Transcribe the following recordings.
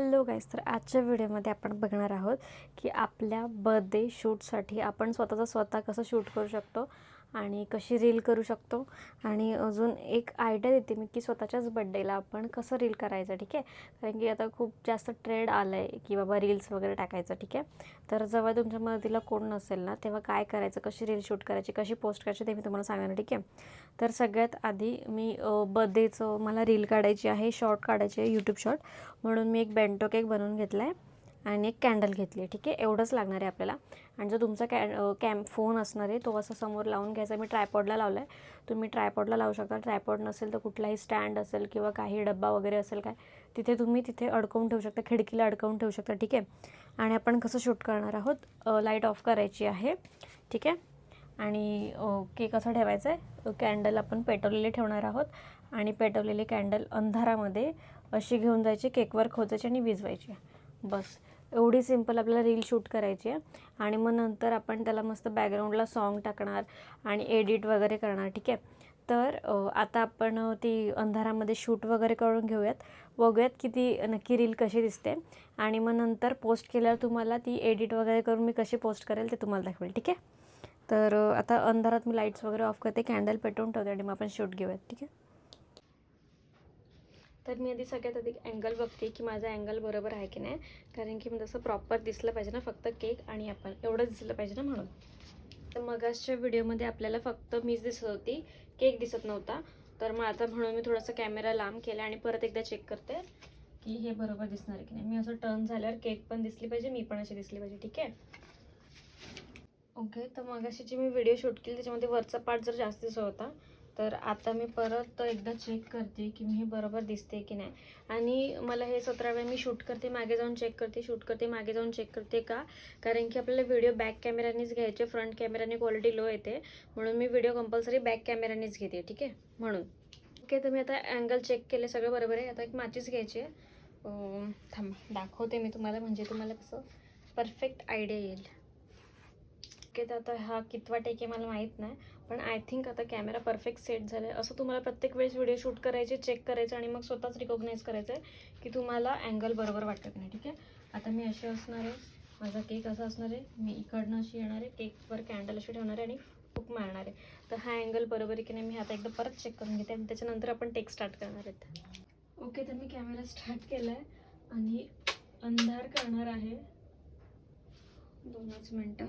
Hello गाईस, तर आजच्या व्हिडिओमध्ये आपण बघणार आहोत की आपल्या बर्थडे शूटसाठी आपण स्वतः कसं शूट करू शकतो आणि कशी रील करू शकतो. आणि अजून एक आयडिया देते मी की स्वतःच्याच बर्थडेला आपण कसं रील करायचं. ठीक आहे, कारण की आता खूप जास्त ट्रेंड आलं आहे की बाबा रील्स वगैरे टाकायचं. ठीक आहे, तर जेव्हा तुमच्या मदतीला कोण नसेल ना, तेव्हा काय करायचं, कशी रील शूट करायची, कशी पोस्ट करायची, ते मी तुम्हाला सांगणार. ठीक आहे, तर सगळ्यात आधी मी बर्थडेचं मला रील काढायची आहे, शॉर्ट काढायचे आहे, यूट्यूब शॉर्ट. म्हणून मी एक बेंटो केक बनवून घेतला आहे आणि एक कॅन्डल घेतली आहे. ठीक आहे, एवढंच लागणार आहे आपल्याला. आणि जो तुमचा फोन असणार आहे तो असं समोर लावून घ्यायचा. मी ट्रायपॉडला लावला आहे, तुम्ही ट्रायपॉडला लावू शकता. ट्रायपॉड नसेल तर कुठलाही स्टँड असेल किंवा काही डब्बा वगैरे असेल काय, तिथे अडकवून ठेवू शकता, खिडकीला अडकवून ठेवू शकता. ठीक आहे, आणि आपण कसं शूट करणार आहोत, लाईट ऑफ करायची आहे. ठीक आहे, आणि केक असा ठेवायचा आहे. कॅन्डल आपण पेटवलेले ठेवणार आहोत आणि पेटवलेले कॅन्डल अंधारामध्ये अशी घेऊन जायची, केकवर खोचायची आणि विझवायची. बस एवढी सिंपल आपल्याला रील शूट करायची आहे. आणि मग नंतर आपण त्याला मस्त बॅकग्राऊंडला सॉन्ग टाकणार आणि एडिट वगैरे करणार. ठीक आहे, तर आता आपण ती अंधारामध्ये शूट वगैरे करून घेऊयात, बघूयात की ती नक्की रील कशी दिसते. आणि मग नंतर पोस्ट केल्यावर तुम्हाला ती एडिट वगैरे करून मी कशी पोस्ट करेल ते तुम्हाला दाखवेल. ठीक आहे, तर आता अंधारात मी लाईट्स वगैरे ऑफ करते, कॅन्डल पेटवून ठेवते आणि मग आपण शूट घेऊयात. ठीक आहे, तर मी आधी सगळ्यात आधी अँगल बघते की माझा अँगल बरोबर आहे की नाही, कारण की मग तसं प्रॉपर दिसलं पाहिजे ना, फक्त केक आणि आपण एवढंच दिसलं पाहिजे ना, म्हणून. तर मगाच्या व्हिडिओमध्ये आपल्याला फक्त मीच दिसत होती, केक दिसत नव्हता. तर मग आता म्हणून मी थोडासा कॅमेरा लांब केला आणि परत एकदा चेक करते की हे बरोबर दिसणार आहे की नाही. मी असं टर्न झाल्यावर केक पण दिसली पाहिजे, मी पण अशी दिसली पाहिजे. ठीक आहे, ओके. तर मगाशी जी मी व्हिडिओ शूट केली त्याच्यामध्ये वरचा पार्ट जर जास्त दिसत होता, तर आता मी परत एकदा चेक करते की मी हे बरोबर दिसते की नाही. आणि मला हे 17 वेळा मी शूट करते, मागे जाऊन चेक करते, शूट करते, मागे जाऊन चेक करते. का? कारण की आपल्याला व्हिडिओ बॅक कॅमेरानेच घ्यायचे, फ्रंट कॅमेराने क्वालिटी लो येते, म्हणून मी व्हिडिओ कंपल्सरी बॅक कॅमेरानेच घेते. ठीक आहे, म्हणून. ओके, तर मी आता अँगल चेक केले, सगळं बरोबर आहे. आता एक माचीस घ्यायची आहे. थांबा, दाखवते मी तुम्हाला, म्हणजे तुम्हाला कसं परफेक्ट आयडिया येईल. ओके, तर आता हा कितवा टेक आहे मला माहीत नाही, पण आय थिंक आता कॅमेरा परफेक्ट सेट झाला आहे. असं तुम्हाला प्रत्येक वेळेस व्हिडिओ शूट करायचे, चेक करायचं आणि मग स्वतःच रिकॉग्नाइज करायचं आहे की तुम्हाला अँगल बरोबर वाटत नाही. ठीक आहे, आता मी अशी असणार आहे, माझा केक असा असणार आहे, मी इकडनं अशी येणार आहे, केकवर कॅन्डल अशी ठेवणार आहे आणि हुक मारणार आहे. तर हा अँगल बरोबर आहे की नाही मी आता एकदा परत चेक करून घेते आणि त्याच्यानंतर आपण टेक स्टार्ट करणार आहेत. ओके, तर मी कॅमेरा स्टार्ट केला आहे आणि अंधार करणार आहे. 2च मिनटं.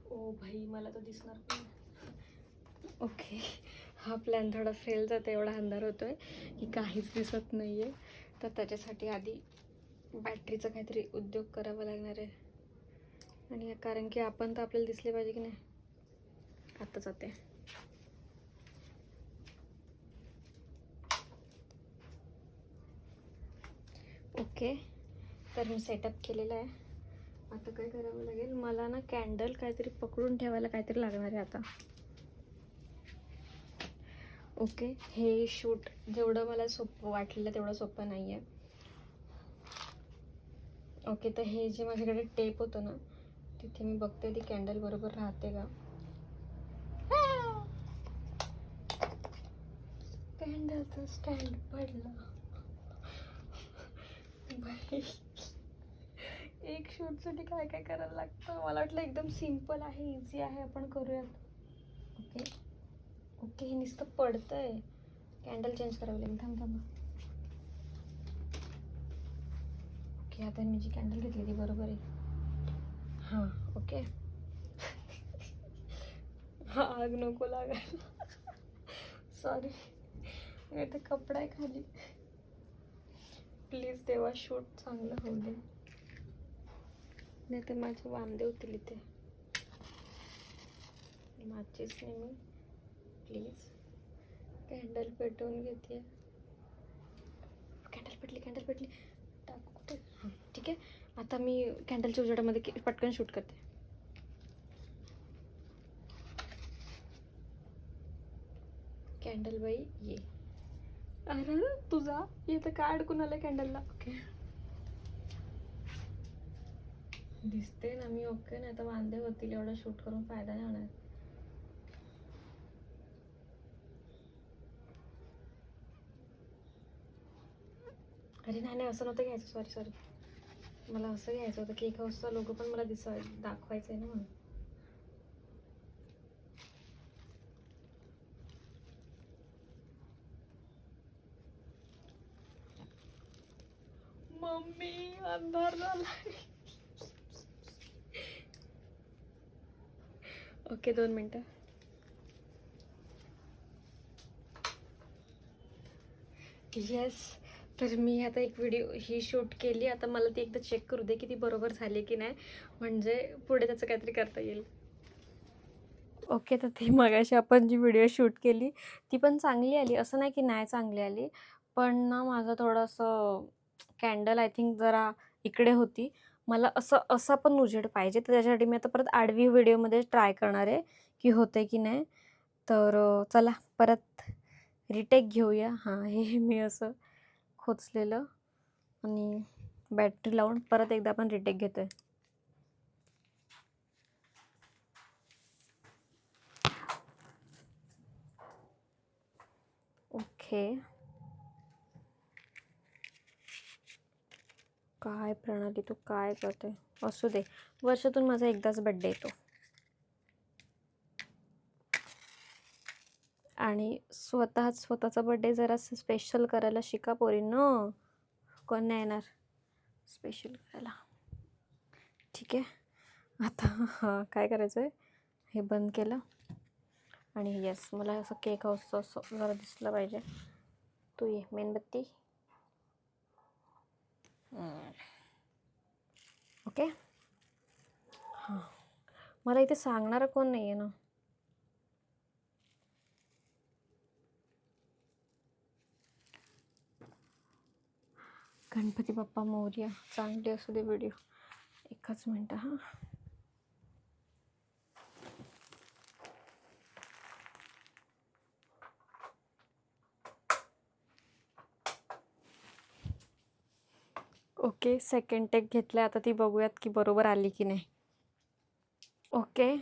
ओ भाई, मला तर दिसणार पण. ओके, हा प्लॅन थोडा फेल जातो, एवढा अंधार होतो आहे की काहीच दिसत नाही आहे. तर त्याच्यासाठी आधी बॅटरीचा काहीतरी उद्योग करावा लागणार आहे. आणि कारण की आपण तर आपल्याला दिसले पाहिजे की नाही. आता जाते. ओके, तर मी सेटअप केलेला आहे. आता काय करावं लागेल, मला ना कॅन्डल काहीतरी पकडून ठेवायला काहीतरी लागणार आहे आता. ओके, हे शूट जेवढं मला सोपं वाटलेलं तेवढं सोपं नाही आहे. ओके, तर हे जे माझ्याकडे टेप होतं ना, तिथे मी बघते ती कॅन्डल बरोबर राहते का. कॅन्डलचं स्टँड पडला बाई. एक शूटसाठी काय काय करायला लागतं, मला वाटलं एकदम सिम्पल आहे, इझी आहे, आपण करूयात. ओके ओके, हे नुसतं पडतंय. कॅन्डल चेंज करावी लागेल, थांबा. ओके, आता मी जी कॅन्डल घेतली ती बरोबर आहे. हां, ओके. हा, आग नको लागायला, सॉरी. इथे कपडा आहे खाली, प्लीज देवा शूट चांगलं होऊ दे, नाही तर माझे वांदे होतील इथे. माचीच नाही मी, प्लीज. कॅन्डल पेटवून घेते. कॅन्डल पेटली, टाकू कुठे. हां, ठीक आहे. आता मी कॅन्डलच्या उजेडामध्ये पटकन शूट करते. कॅन्डल बाई ये. अरे तुझा इथं काय अडकून आलं कॅन्डलला. ओके, दिसते ना मी. ओके, नाही तर वांदे होतील, एवढं शूट करून फायदा नाही होणार. अरे नाही नाही, असं नव्हतं घ्यायचं. सॉरी सॉरी, मला असं घ्यायचं होतं की 1 हाऊसचा लोगो पण मला दाखवायचं आहे ना म्हणून. मम्मी अंधार झाला. ओके 2 मिनटं. येस, तर मी आता एक व्हिडिओ ही शूट केली. आता मला ती एकदा चेक करू दे की ती बरोबर झाली की नाही, म्हणजे पुढे त्याचं काहीतरी करता येईल. ओके, तर ती मगाशी आपण जी व्हिडिओ शूट केली ती पण चांगली आली, असं नाही की नाही चांगली आली. पण ना माझं थोडंसं कॅन्डल आय थिंक जरा इकडे होती. मला असं असा पण उजेड पाहिजे, तर त्याच्यासाठी मी आता परत आडवी व्हिडिओमध्ये ट्राय करणार आहे की होते की नाही. तर चला परत रिटेक घेऊया. हां, हे मी असं खोचलेलं आणि बॅटरी लावून परत एकदा आपण रिटेक घेतोय. ओके. काय प्रणाली, तू काय करते? असू दे, वर्षातून माझा एकदाच बड्डे येतो आणि स्वतःचा बड्डे जरासं स्पेशल करायला शिका पोरींनो. कोण नाही येणार स्पेशल करायला? ठीक आहे. आता हां, काय करायचं आहे, हे बंद केलं आणि येस, मला असं केक हाऊसचं असं जरा दिसलं पाहिजे. तू ये मेणबत्ती. ओके. हां, मला इथे सांगणारं कोण नाही आहे ना. गणपती बाप्पा मोरया. चांगली असू दे व्हिडिओ. एकच मिनटं हां. ओके, सेकंड टेक घेतलं. आता ती बघूयात की बरोबर आली की नाही. ओके,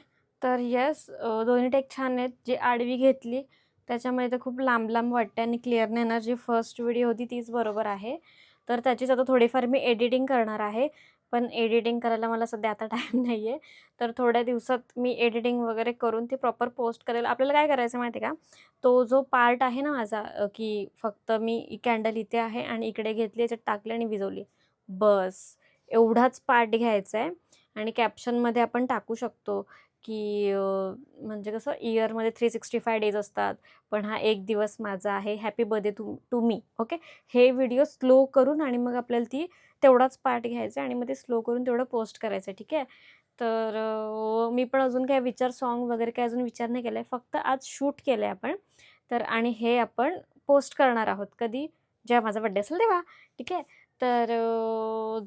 तर येस, दोन्ही टेक छान आहेत. जी आडवी घेतली त्याच्यामध्ये तर खूप लांब लांब वाटते आणि क्लिअर नाही येणार. जी फर्स्ट व्हिडिओ होती तीच बरोबर आहे. तर त्याचीच आता थोडीफार मी एडिटिंग करणार आहे. पण एडिटिंग करायला मला सध्या आता टाईम नाही आहे. तर थोड्या दिवसात मी एडिटिंग वगैरे करून ते प्रॉपर पोस्ट करेल. आपल्याला काय करायचं माहिती आहे का, तो जो पार्ट आहे ना माझा, की फक्त मी कॅन्डल इथे आहे आणि इकडे घेतली, याच्यात टाकली आणि विझवली, बस एवढाच पार्ट घ्यायचा आहे. आणि कॅप्शनमध्ये आपण टाकू शकतो की म्हणजे कसं, इयरमध्ये 365 डेज असतात, पण हा 1 दिवस माझा आहे. Happy birthday to me. Okay, हे व्हिडिओ स्लो करून आणि मग आपल्याला तेवढाच पार्ट घ्यायचा आणि मग ते स्लो करून तेवढं पोस्ट करायचं. ठीक आहे. तर मी पण अजून काय सॉन्ग वगैरे काय अजून विचार नाही केला आहे. फक्त आज शूट केलं आहे आपण. तर आणि हे आपण पोस्ट करणार आहोत कधी, जेव्हा माझा बड्डे असेल तेव्हा. ठीक आहे. तर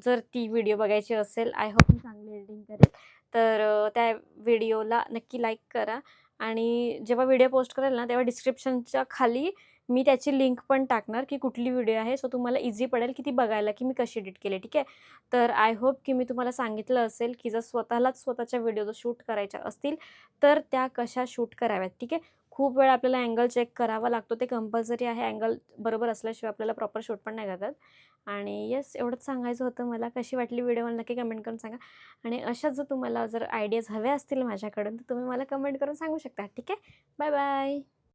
जर ती व्हिडिओ बघायची असेल, आय होप मी चांगली एडिटिंग करेल. तर त्या व्हिडिओला नक्की लाईक करा आणि जेव्हा व्हिडिओ पोस्ट करेल ना, तेव्हा डिस्क्रिप्शनच्या खाली मी त्याची लिंक पण टाकणार की कुठली व्हिडिओ आहे. सो तुम्हाला इझी पडेल की ती बघायला की मी कशी एडिट केली. ठीक आहे. तर आय होप की मी तुम्हाला सांगितलं असेल की जर स्वतःच्या व्हिडिओ जर शूट करायच्या असतील तर त्या कशा शूट कराव्यात. ठीक आहे. खूप वेळा आपल्याला अँगल चेक करावा लागतो, ते कंपल्सरी आहे. अँगल बरोबर असल्याशिवाय आपल्याला प्रॉपर शूट पण नाही करतात. आणि येस, एवढंच सांगायचं होतं मला. कशी वाटली व्हिडिओ मला नक्की कमेंट करून सांगा. आणि अशाच जर तुम्हाला आयडियाज हव्या असतील माझ्याकडून, तर तुम्ही मला कमेंट करून सांगू शकता. ठीक आहे. Bye bye.